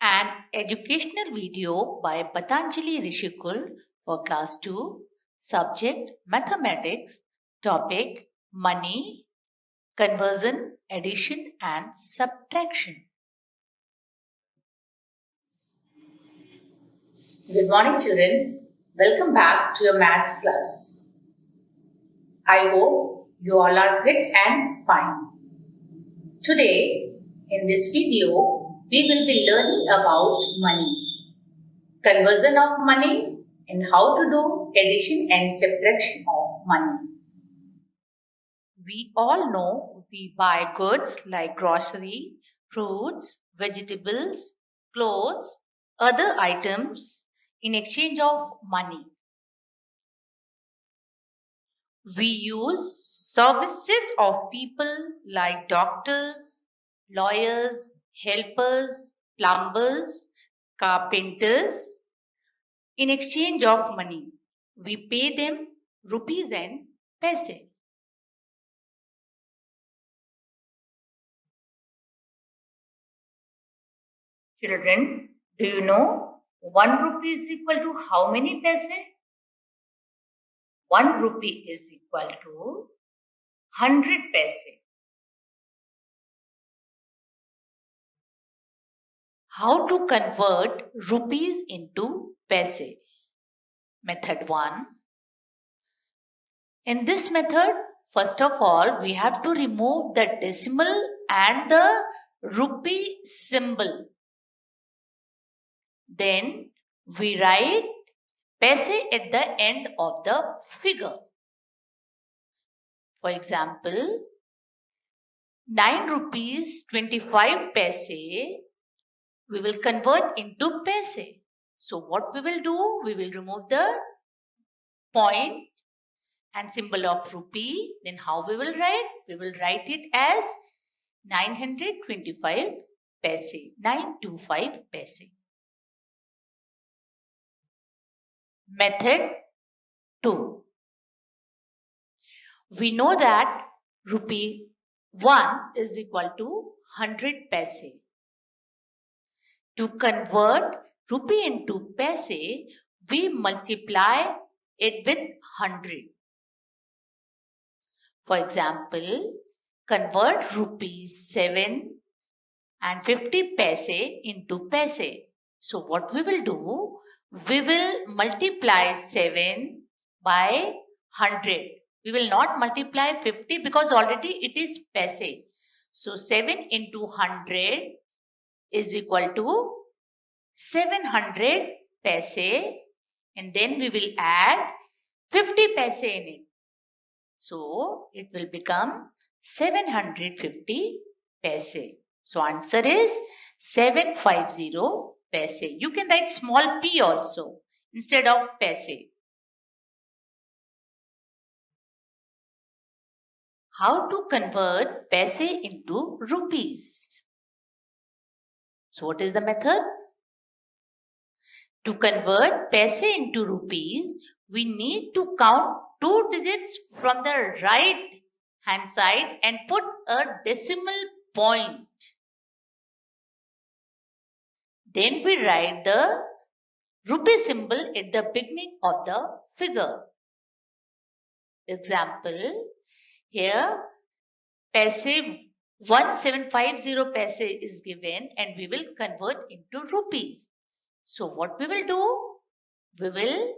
An educational video by Patanjali Rishikul for class 2, subject mathematics, topic money, conversion, addition and subtraction. Good morning children, welcome back to your maths class. I hope you all are fit and fine. Today in this video, we will be learning about money, conversion of money and how to do addition and subtraction of money. We all know we buy goods like grocery, fruits, vegetables, clothes, other items in exchange of money. We use services of people like doctors, lawyers, helpers, plumbers, carpenters in exchange of money. We pay them rupees and paise. Children, do you know 1 rupee is equal to how many paise? 1 rupee is equal to 100 paise. How to convert rupees into paise? Method 1. In this method, first of all, we have to remove the decimal and the rupee symbol. Then we write paise at the end of the figure. For example, 9 rupees 25 paise we will convert into paise. So what we will do? We will remove the point and symbol of rupee. Then how we will write? We will write it as 925 paise. 925 paise. Method 2. We know that rupee 1 is equal to 100 paise. To convert rupee into paise, we multiply it with 100. For example, convert rupees 7 and 50 paise into paise. So what we will do? We will multiply 7 by 100. We will not multiply 50 because already it is paise. So 7 into 100 is equal to 700 paise, and then we will add 50 paise in it. So it will become 750 paise. So answer is 750 paise. You can write small p also instead of paise. How to convert paise into rupees? So what is the method? To convert paise into rupees, we need to count 2 digits from the right hand side and put a decimal point. Then we write the rupee symbol at the beginning of the figure. Example, here paise 1750 paise is given and we will convert into rupees. So what we will do? We will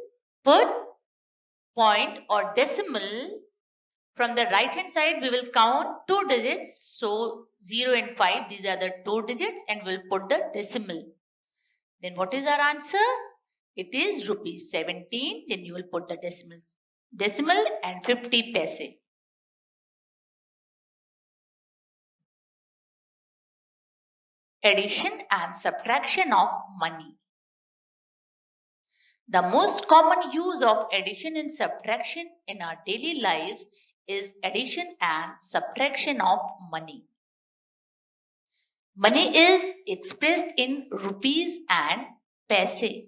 put point or decimal from the right hand side. We will count 2 digits. So 0 and 5, these are the 2 digits, and we'll put the decimal. Then what is our answer? It is rupees 17. Then you will put the decimal and 50 paise. Addition and subtraction of money. The most common use of addition and subtraction in our daily lives is addition and subtraction of money. Money is expressed in rupees and paise.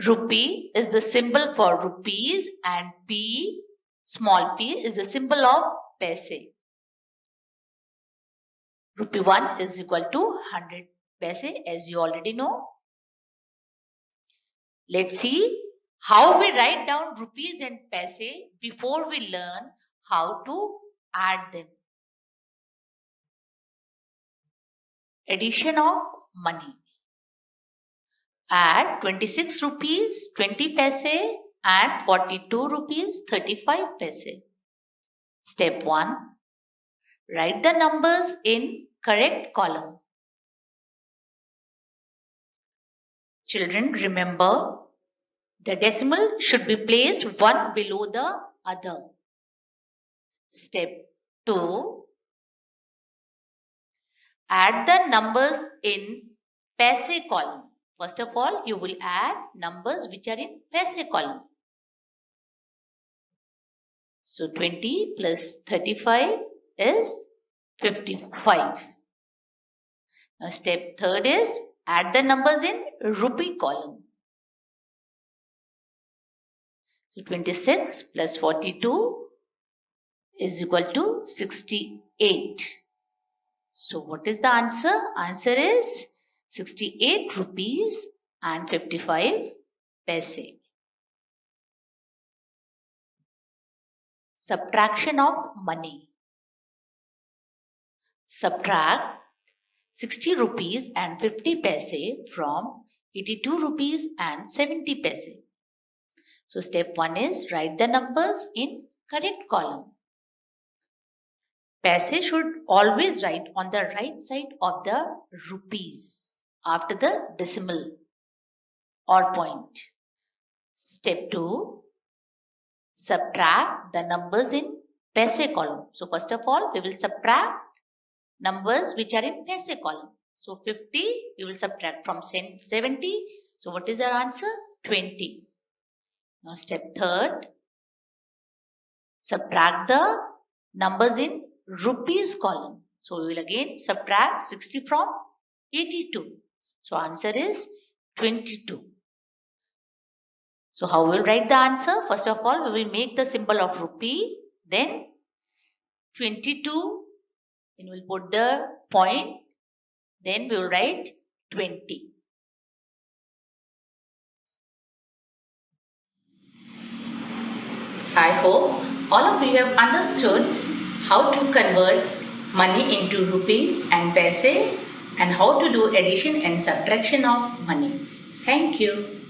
Rupee is the symbol for rupees and p, small p, is the symbol of paise. Rupee 1 is equal to 100 paise, as you already know. Let's see how we write down rupees and paise before we learn how to add them. Addition of money. Add 26 rupees 20 paise and 42 rupees 35 paise. Step 1. Write the numbers in correct column. Children, remember, the decimal should be placed one below the other. Step 2. Add the numbers in paise column. First of all, you will add numbers which are in paise column. So 20 plus 35 is 55. Now step 3rd is add the numbers in rupee column. So 26 plus 42 is equal to 68. So what is the answer? Answer is 68 rupees and 55 paise. Subtraction of money. Subtract 60 rupees and 50 paise from 82 rupees and 70 paise. So step 1 is write the numbers in correct column. Paise should always write on the right side of the rupees after the decimal or point. Step 2. Subtract the numbers in paise column. So first of all, we will subtract numbers which are in paise column. So 50 we will subtract from 70. So what is our answer? 20. Now step 3rd. Subtract the numbers in rupees column. So we will again subtract 60 from 82. So answer is 22. So how we will write the answer? First of all, we will make the symbol of rupee. Then 22. Then we will put the point. Then we will write 20. I hope all of you have understood how to convert money into rupees and paise and how to do addition and subtraction of money. Thank you.